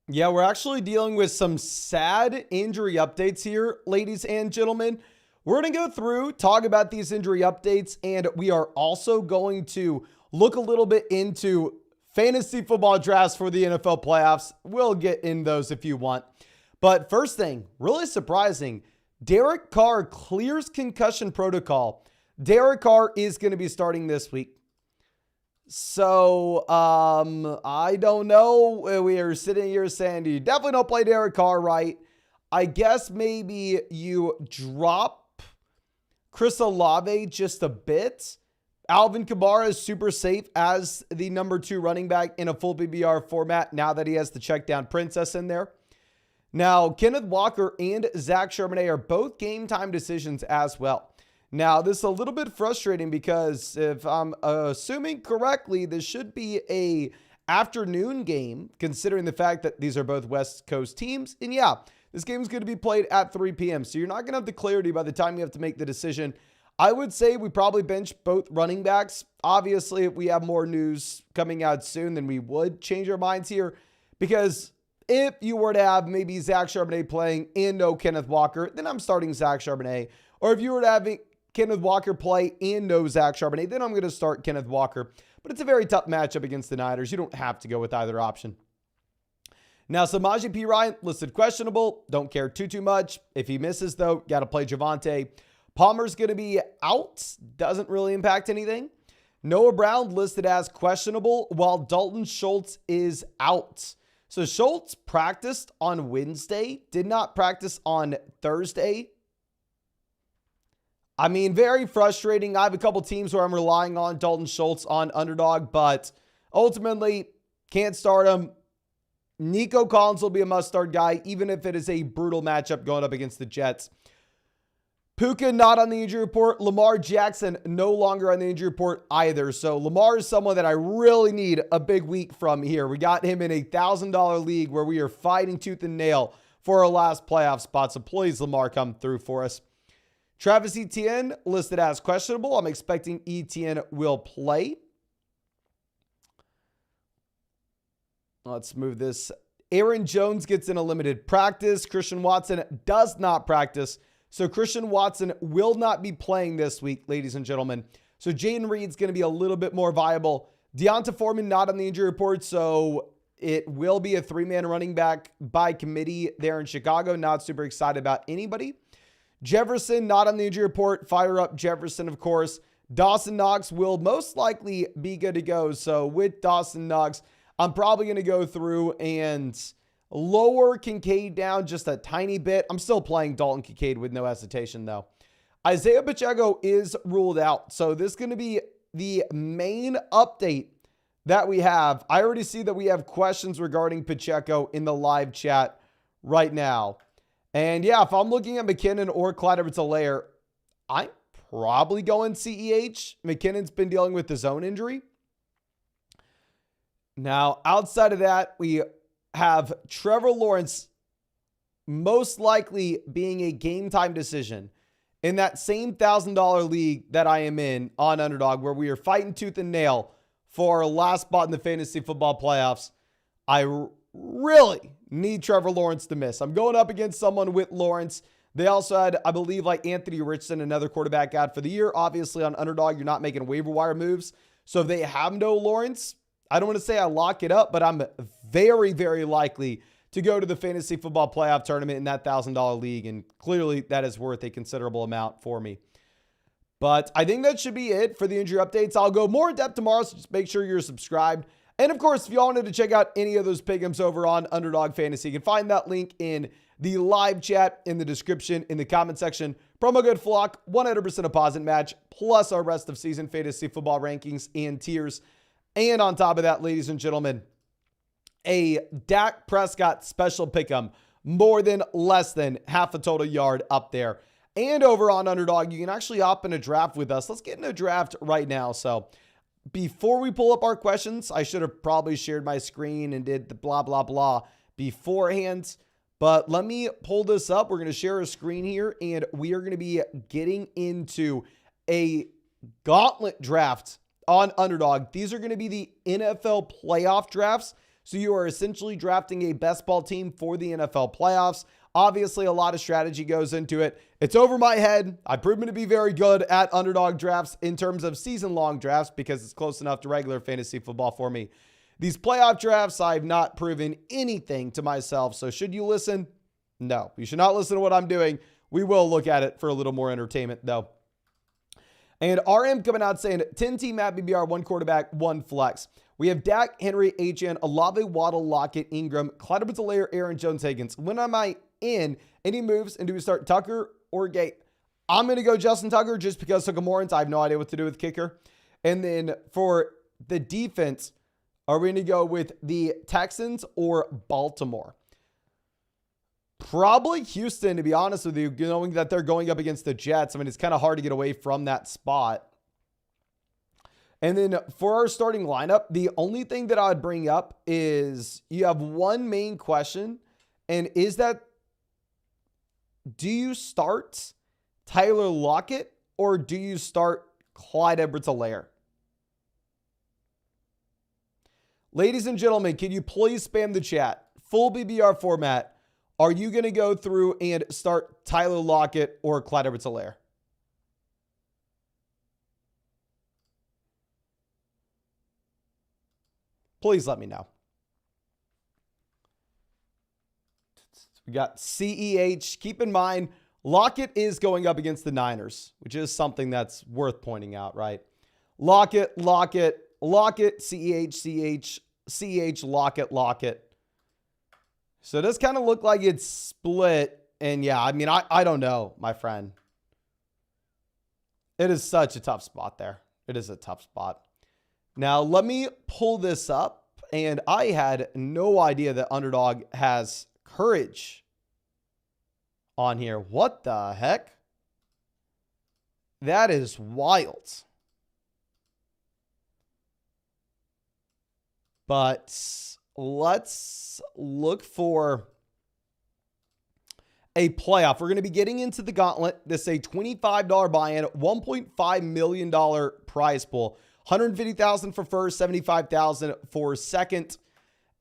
Yeah, we're actually dealing with some sad injury updates here, ladies and gentlemen. We're going to go through, talk about these injury updates, and we are also going to look a little bit into fantasy football drafts for the NFL playoffs. We'll get in those if you want. But first thing, really surprising, Derek Carr clears concussion protocol. Derek Carr is going to be starting this week. So, I don't know. We are sitting here saying you definitely don't play Derek Carr right. I guess maybe you drop Chris Olave just a bit. Alvin Kamara is super safe as the number 2 running back in a full PPR format now that he has the check down princess in there. Now, Kenneth Walker and Zach Charbonnet are both game time decisions as well. Now, this is a little bit frustrating because if I'm assuming correctly, this should be a afternoon game, considering the fact that these are both West Coast teams. And yeah, this game is going to be played at 3 p.m. So you're not going to have the clarity by the time you have to make the decision. I would say we probably bench both running backs. Obviously, if we have more news coming out soon, then we would change our minds here. Because if you were to have maybe Zach Charbonnet playing and no Kenneth Walker, then I'm starting Zach Charbonnet. Or if you were to have Kenneth Walker play and no Zach Charbonnet, then I'm going to start Kenneth Walker. But it's a very tough matchup against the Niners. You don't have to go with either option. Now, Samaje Perine listed questionable. Don't care too much. If he misses, though, got to play Javonte. Palmer's going to be out. Doesn't really impact anything. Noah Brown listed as questionable, while Dalton Schultz is out. So Schultz practiced on Wednesday, did not practice on Thursday. I mean, very frustrating. I have a couple teams where I'm relying on Dalton Schultz on Underdog, but ultimately can't start him. Nico Collins will be a must-start guy, even if it is a brutal matchup going up against the Jets. Puka not on the injury report. Lamar Jackson no longer on the injury report either. So Lamar is someone that I really need a big week from here. We got him in a $1,000 league where we are fighting tooth and nail for our last playoff spot. So please, Lamar, come through for us. Travis Etienne listed as questionable. I'm expecting Etienne will play. Let's move this. Aaron Jones gets in a limited practice. Christian Watson does not practice. So Christian Watson will not be playing this week, ladies and gentlemen. So Jaden Reed's going to be a little bit more viable. Deonta Foreman not on the injury report, so it will be a 3-man running back by committee there in Chicago. Not super excited about anybody. Jefferson not on the injury report. Fire up Jefferson, of course. Dawson Knox will most likely be good to go. So with Dawson Knox, I'm probably going to go through and lower Kincaid down just a tiny bit. I'm still playing Dalton Kincaid with no hesitation, though. Isaiah Pacheco is ruled out. So this is going to be the main update that we have. I already see that we have questions regarding Pacheco in the live chat right now. And yeah, if I'm looking at McKinnon or Clyde Edwards-Helaire, I'm probably going CEH. McKinnon's been dealing with his own injury. Now, outside of that, we have Trevor Lawrence most likely being a game time decision in that same $1,000 league that I am in on Underdog, where we are fighting tooth and nail for our last spot in the fantasy football playoffs. I really need Trevor Lawrence to miss. I'm going up against someone with Lawrence. They also had, I believe, like Anthony Richardson, another quarterback out for the year. Obviously, on Underdog, you're not making waiver wire moves. So if they have no Lawrence, I don't want to say I lock it up, but I'm very, very likely to go to the fantasy football playoff tournament in that $1,000 league. And clearly that is worth a considerable amount for me. But I think that should be it for the injury updates. I'll go more in depth tomorrow, so just make sure you're subscribed. And of course, if y'all wanted to check out any of those pick'ems over on Underdog Fantasy, you can find that link in the live chat, in the description, in the comment section. Promo code FLOCK, 100% deposit match, plus our rest of season fantasy football rankings and tiers. And on top of that, ladies and gentlemen, a Dak Prescott special pick'em, more than less than half a total yard up there. And over on Underdog, you can actually opt in a draft with us. Let's get in a draft right now. So before we pull up our questions, I should have probably shared my screen and did the blah, blah, blah beforehand. But let me pull this up. We're going to share a screen here, and we are going to be getting into a gauntlet draft on Underdog. These are going to be the NFL playoff drafts. So you are essentially drafting a best ball team for the NFL playoffs. Obviously, a lot of strategy goes into it. It's over my head. I've proven to be very good at underdog drafts in terms of season-long drafts because it's close enough to regular fantasy football for me. These playoff drafts, I've not proven anything to myself. So should you listen? No, you should not listen to what I'm doing. We will look at it for a little more entertainment, though. And RM coming out saying 10-team at BBR, 1 quarterback, 1 flex. We have Dak, Henry, HN, Olave, Waddle, Lockett, Ingram, Clyde Edwards-Helaire, Aaron Jones, Higgins. When am I in any moves? And do we start Tucker or Gate? I'm going to go Justin Tucker just because Tucker Morans. I have no idea what to do with kicker. And then for the defense, are we going to go with the Texans or Baltimore? Probably Houston, to be honest with you, knowing that they're going up against the Jets. I mean, it's kind of hard to get away from that spot. And then for our starting lineup, the only thing that I would bring up is you have one main question, and is that, do you start Tyler Lockett or do you start Clyde Edwards-Helaire? Ladies and gentlemen, can you please spam the chat? Full BBR format. Are you going to go through and start Tyler Lockett or Clyde Edwards-Helaire? Please let me know. We got CEH. Keep in mind, Lockett is going up against the Niners, which is something that's worth pointing out, right? Lockett, CEH, Lockett. So it does kind of look like it's split. And yeah, I mean, I don't know, my friend. It is such a tough spot there. It is a tough spot. Now, let me pull this up. And I had no idea that Underdog has courage on here. What the heck? That is wild. But let's look for a playoff. We're going to be getting into the gauntlet. This is a $25 buy-in, $1.5 million prize pool. $150,000 for first, $75,000 for second.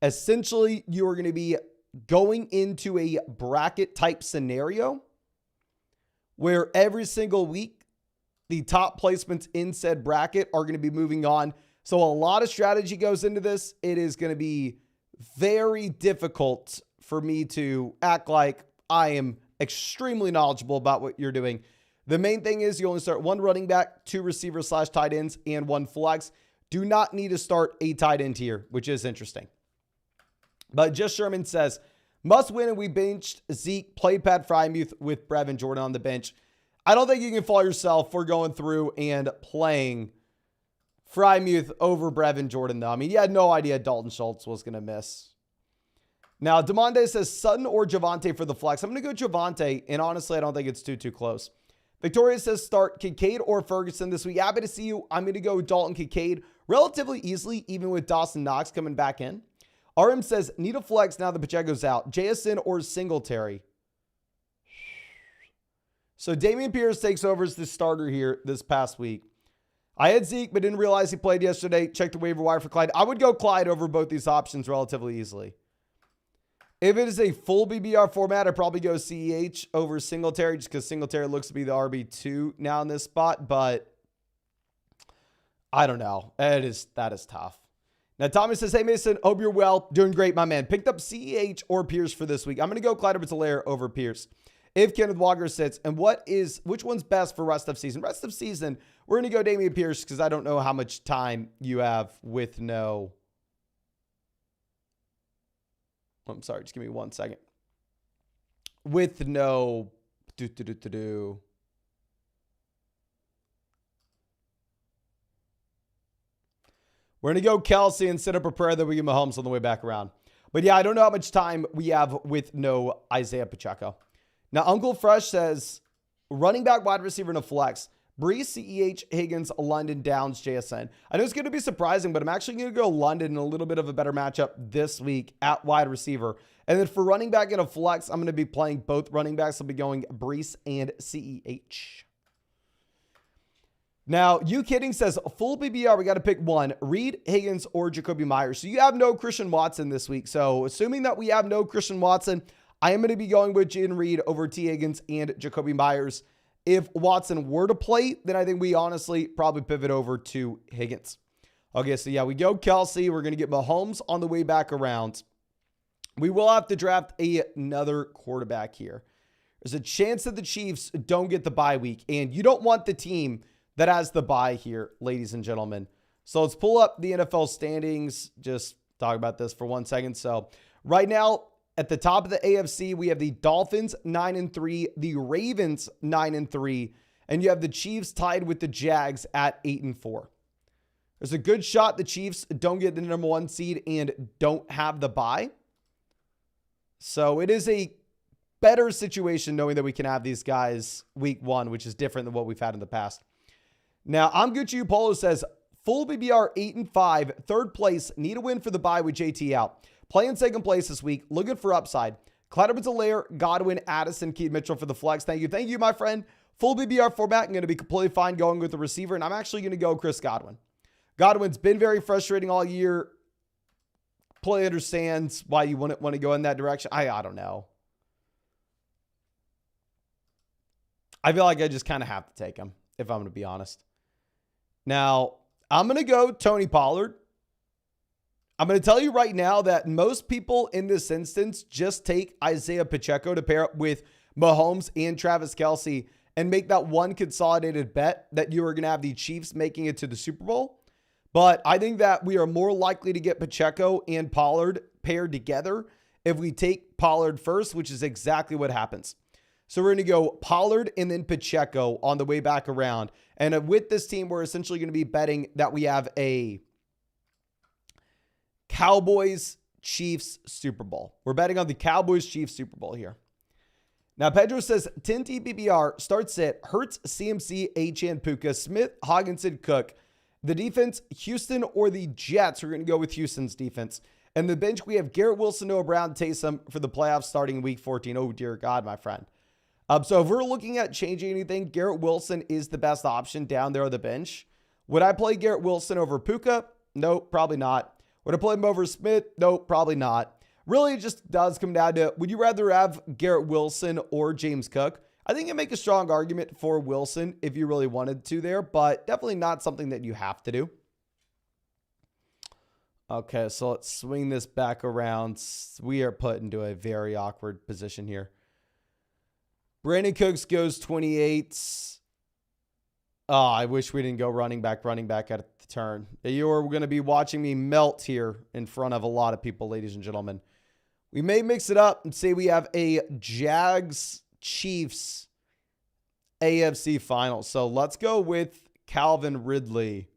Essentially, you are going to be going into a bracket type scenario where every single week, the top placements in said bracket are going to be moving on. So a lot of strategy goes into this. It is going to be very difficult for me to act like I am extremely knowledgeable about what you're doing. The main thing is you only start 1 running back, 2 receivers / tight ends, and 1 flex. Do not need to start a tight end here, which is interesting. But Just Sherman says, must win, and we benched Zeke, played Pat Frymuth with Brevin Jordan on the bench. I don't think you can fault yourself for going through and playing Frymuth over Brevin Jordan, though. I mean, you had no idea Dalton Schultz was going to miss. Now, Demonde says Sutton or Javonte for the flex. I'm going to go Javonte, and honestly, I don't think it's too close. Victoria says start Kincaid or Ferguson this week. Happy to see you. I'm going to go Dalton Kincaid relatively easily, even with Dawson Knox coming back in. RM says need a flex now that Pacheco's out. JSN or Singletary. So Dameon Pierce takes over as the starter here this past week. I had Zeke, but didn't realize he played yesterday. Checked the waiver wire for Clyde. I would go Clyde over both these options relatively easily. If it is a full BBR format, I'd probably go CEH over Singletary just because Singletary looks to be the RB2 now in this spot, but I don't know. That is tough. Now, Tommy says, hey, Mason, hope you're well. Doing great, my man. Picked up CEH or Pierce for this week. I'm going to go Clyde Edwards-Helaire over Pierce. If Kenneth Walker sits, and which one's best for rest of season? Rest of season, we're going to go Dameon Pierce because I don't know how much time you have with no... I'm sorry, just give me 1 second. With no... We're going to go Kelsey and set up a prayer that we get Mahomes on the way back around. But yeah, I don't know how much time we have with no Isaiah Pacheco. Now, Uncle Fresh says, running back, wide receiver, and a flex. Brees, CEH, Higgins, London, Downs, JSN. I know it's going to be surprising, but I'm actually going to go London in a little bit of a better matchup this week at wide receiver. And then for running back and a flex, I'm going to be playing both running backs. I'll be going Brees and CEH. Now, you kidding says full PPR, we got to pick one, Reed, Higgins, or Jacoby Myers. So you have no Christian Watson this week. So assuming that we have no Christian Watson, I am going to be going with Jaden Reed over T. Higgins and Jacoby Myers. If Watson were to play, then I think we honestly probably pivot over to Higgins. Okay, so yeah, we go Kelsey. We're going to get Mahomes on the way back around. We will have to draft another quarterback here. There's a chance that the Chiefs don't get the bye week, and you don't want the team that has the bye here, ladies and gentlemen. So let's pull up the NFL standings. Just talk about this for 1 second. So right now, at the top of the AFC, we have the Dolphins 9-3, the Ravens 9-3, and you have the Chiefs tied with the Jags at 8-4. There's a good shot the Chiefs don't get the number 1 seed and don't have the bye. So it is a better situation knowing that we can have these guys week 1, which is different than what we've had in the past. Now, I'm Gucci Polo says, full BBR 8-5, third place, need a win for the bye with JT out. Playing second place this week, looking for upside. Clyde-Edwards-Helaire, Godwin, Addison, Keith Mitchell for the flex. Thank you. Thank you, my friend. Full BBR format, I'm going to be completely fine going with the receiver, and I'm actually going to go Chris Godwin. Godwin's been very frustrating all year. Completely understands why you wouldn't want to go in that direction. I don't know. I feel like I just kind of have to take him, if I'm going to be honest. Now, I'm going to go Tony Pollard. I'm going to tell you right now that most people in this instance just take Isaiah Pacheco to pair up with Mahomes and Travis Kelce and make that one consolidated bet that you are going to have the Chiefs making it to the Super Bowl. But I think that we are more likely to get Pacheco and Pollard paired together if we take Pollard first, which is exactly what happens. So we're going to go Pollard and then Pacheco on the way back around. And with this team, we're essentially going to be betting that we have a Cowboys-Chiefs Super Bowl. We're betting on the Cowboys-Chiefs Super Bowl here. Now, Pedro says, 10 TPPR, start sit, Hurts, CMC, Achane, Puka, Smith, Hockenson, Cook. The defense, Houston or the Jets. We're going to go with Houston's defense. And the bench, we have Garrett Wilson, Noah Brown, Taysom for the playoffs starting in week 14. Oh, dear God, my friend. So if we're looking at changing anything, Garrett Wilson is the best option down there on the bench. Would I play Garrett Wilson over Puka? No, probably not. Would I play him over Smith? No, probably not. Really, it just does come down to, would you rather have Garrett Wilson or James Cook? I think you make a strong argument for Wilson if you really wanted to there, but definitely not something that you have to do. Okay, so let's swing this back around. We are put into a very awkward position here. Brandon Cooks goes 28. Oh, I wish we didn't go running back at the turn. You're going to be watching me melt here in front of a lot of people, ladies and gentlemen. We may mix it up and say we have a Jags-Chiefs AFC final. So let's go with Calvin Ridley.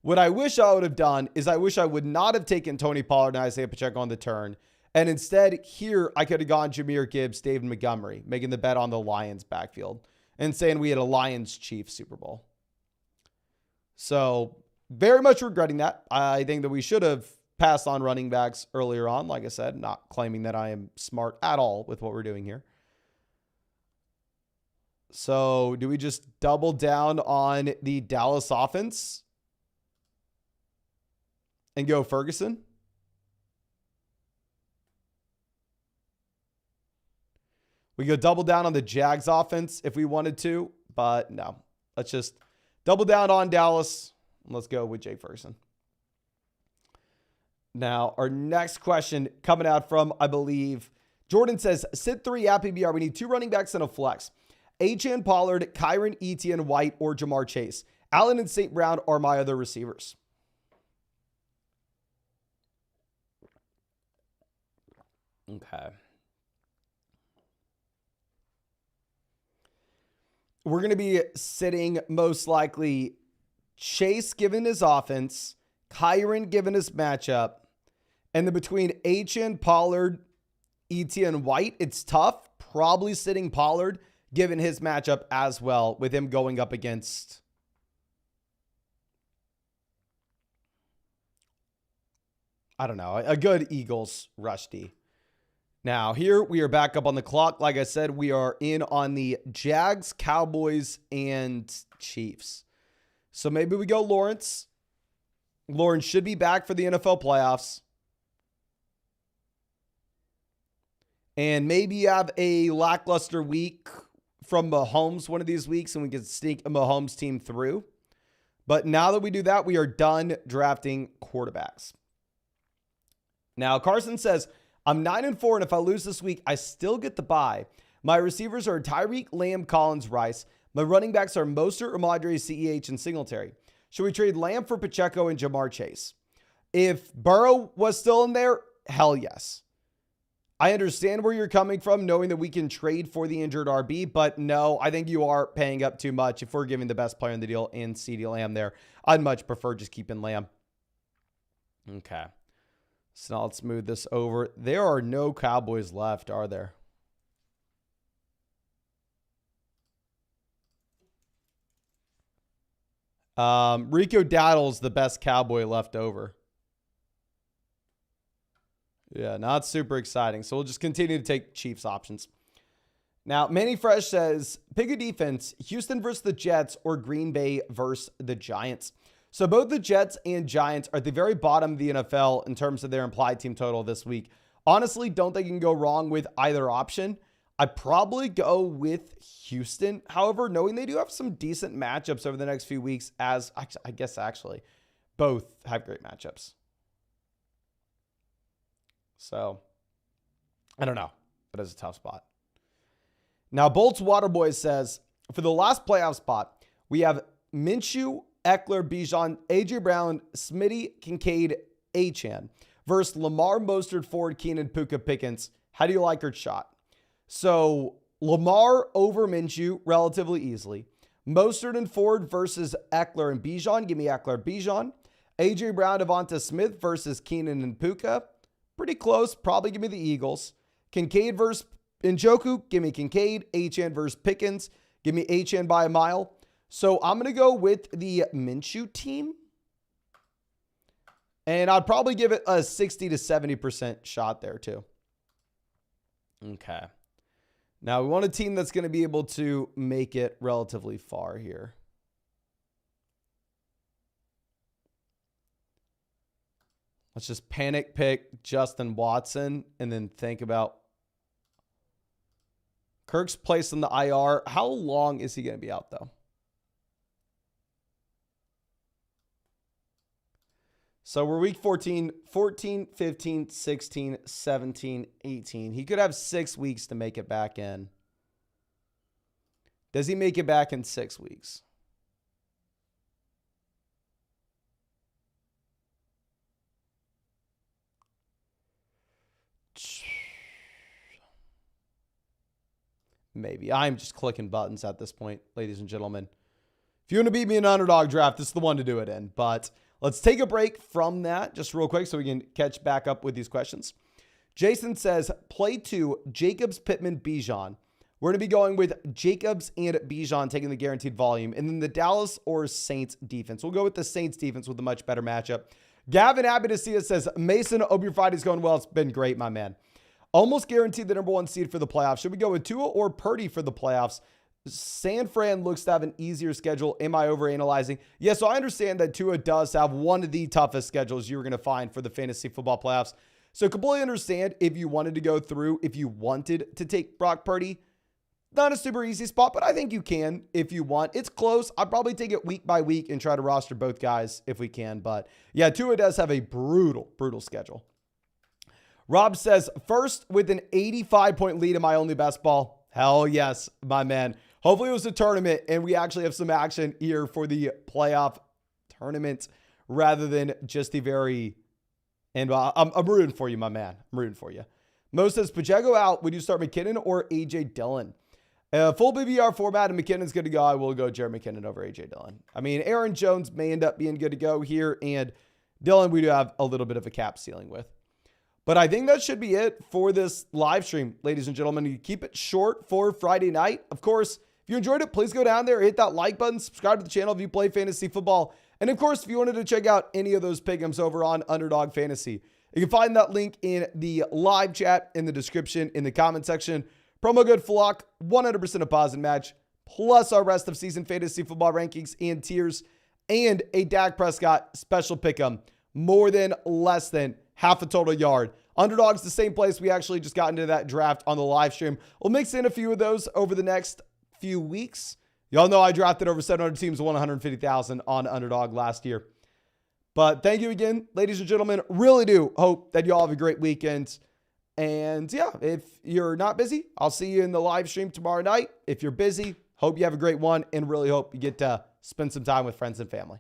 What I wish I would have done is I wish I would not have taken Tony Pollard and Isaiah Pacheco on the turn. And instead, here, I could have gone Jahmyr Gibbs, David Montgomery, making the bet on the Lions backfield and saying we had a Lions-Chiefs Super Bowl. So, very much regretting that. I think that we should have passed on running backs earlier on. Like I said, not claiming that I am smart at all with what we're doing here. So, do we just double down on the Dallas offense and go Ferguson? We go double down on the Jags offense if we wanted to, but no. Let's just double down on Dallas. Let's go with Jake Ferguson. Now, our next question coming out from, I believe, Jordan says, sit 3 at PBR. We need 2 running backs and a flex. Achane, Pollard, Kyron, Etienne, White, or Jamar Chase. Allen and St. Brown are my other receivers. Okay. We're going to be sitting most likely Chase given his offense, Kyron given his matchup, and then between Achane, Pollard, Etienne, White, it's tough. Probably sitting Pollard given his matchup as well with him going up against I don't know, a good Eagles rush D. Now, here we are back up on the clock. Like I said, we are in on the Jags, Cowboys, and Chiefs. So maybe we go Lawrence. Lawrence should be back for the NFL playoffs. And maybe you have a lackluster week from Mahomes one of these weeks, and we can sneak a Mahomes team through. But now that we do that, we are done drafting quarterbacks. Now, Carson says, I'm 9-4, and if I lose this week, I still get the bye. My receivers are Tyreek, Lamb, Collins, Rice. My running backs are Mostert, Ramadre, CEH, and Singletary. Should we trade Lamb for Pacheco and Jamar Chase? If Burrow was still in there, hell yes. I understand where you're coming from, knowing that we can trade for the injured RB, but no, I think you are paying up too much. If we're giving the best player in the deal in CeeDee Lamb there, I'd much prefer just keeping Lamb. Okay. So now let's move this over. There are no Cowboys left, are there? Rico Dowdle's the best Cowboy left over. Yeah, not super exciting. So we'll just continue to take Chiefs options. Now, Manny Fresh says, pick a defense, Houston versus the Jets or Green Bay versus the Giants. So both the Jets and Giants are at the very bottom of the NFL in terms of their implied team total this week. Honestly, don't think you can go wrong with either option. I'd probably go with Houston. However, knowing they do have some decent matchups over the next few weeks, as I guess actually both have great matchups. So, I don't know. That is a tough spot. Now, Bolts Waterboy says, for the last playoff spot, we have Minshew, Eckler, Bijan, A.J. Brown, Smitty, Kincaid, Achane versus Lamar, Mostert, Ford, Keenan, Puka, Pickens. How do you like your shot? So, Lamar over Minshew relatively easily. Mostert and Ford versus Eckler and Bijan. Give me Eckler, Bijan. A.J. Brown, Devonta Smith versus Keenan and Puka. Pretty close. Probably give me the Eagles. Kincaid versus Njoku. Give me Kincaid. Achane versus Pickens. Give me Achane by a mile. So I'm going to go with the Minshew team. And I'd probably give it a 60 to 70% shot there too. Okay. Now we want a team that's going to be able to make it relatively far here. Let's just panic pick Justin Watson and then think about Kirk's placed on the IR. How long is he going to be out though? So we're week 14, 15, 16, 17, 18. He could have 6 weeks to make it back in. Does he make it back in 6 weeks? Maybe. I'm just clicking buttons at this point, ladies and gentlemen. If you want to beat me in an underdog draft, this is the one to do it in. But let's take a break from that just real quick so we can catch back up with these questions. Jason says, play 2, Jacobs, Pittman, Bijan. We're going to be going with Jacobs and Bijan taking the guaranteed volume. And then the Dallas or Saints defense. We'll go with the Saints defense with a much better matchup. Gavin Abedisia says, Mason, hope your Friday's going well. It's been great, my man. Almost guaranteed the #1 seed for the playoffs. Should we go with Tua or Purdy for the playoffs? San Fran looks to have an easier schedule. Am I overanalyzing? Yeah, so I understand that Tua does have one of the toughest schedules you're going to find for the fantasy football playoffs. So completely understand if you wanted to go through, if you wanted to take Brock Purdy. Not a super easy spot, but I think you can if you want. It's close. I'd probably take it week by week and try to roster both guys if we can. But yeah, Tua does have a brutal, brutal schedule. Rob says, first with an 85-point lead in my only best ball. Hell yes, my man. Hopefully it was a tournament and we actually have some action here for the playoff tournament rather than just the very end. I'm rooting for you, my man. I'm rooting for you. Mo says, Pacheco out. Would you start McKinnon or A.J. Dillon? Full BBR format and McKinnon's good to go. I will go Jared McKinnon over A.J. Dillon. I mean, Aaron Jones may end up being good to go here, and Dillon we do have a little bit of a cap ceiling with. But I think that should be it for this live stream, ladies and gentlemen. You keep it short for Friday night. Of course, if you enjoyed it, please go down there, hit that like button, subscribe to the channel if you play fantasy football. And of course, if you wanted to check out any of those pick'ems over on Underdog Fantasy, You can find that link in the live chat, in the description, in the comment section. Promo code FLOCK, 100% a positive match, plus our rest of season fantasy football rankings and tiers, and a Dak Prescott special pick'em, more than less than half a total yard. Underdog's the same place. We actually just got into that draft on the live stream. We'll mix in a few of those over the next few weeks. Y'all know I drafted over 700 teams, won 150,000 on Underdog last year. But thank you again, ladies and gentlemen. Really do hope that you all have a great weekend. And yeah, if you're not busy, I'll see you in the live stream tomorrow night. If you're busy, hope you have a great one and really hope you get to spend some time with friends and family.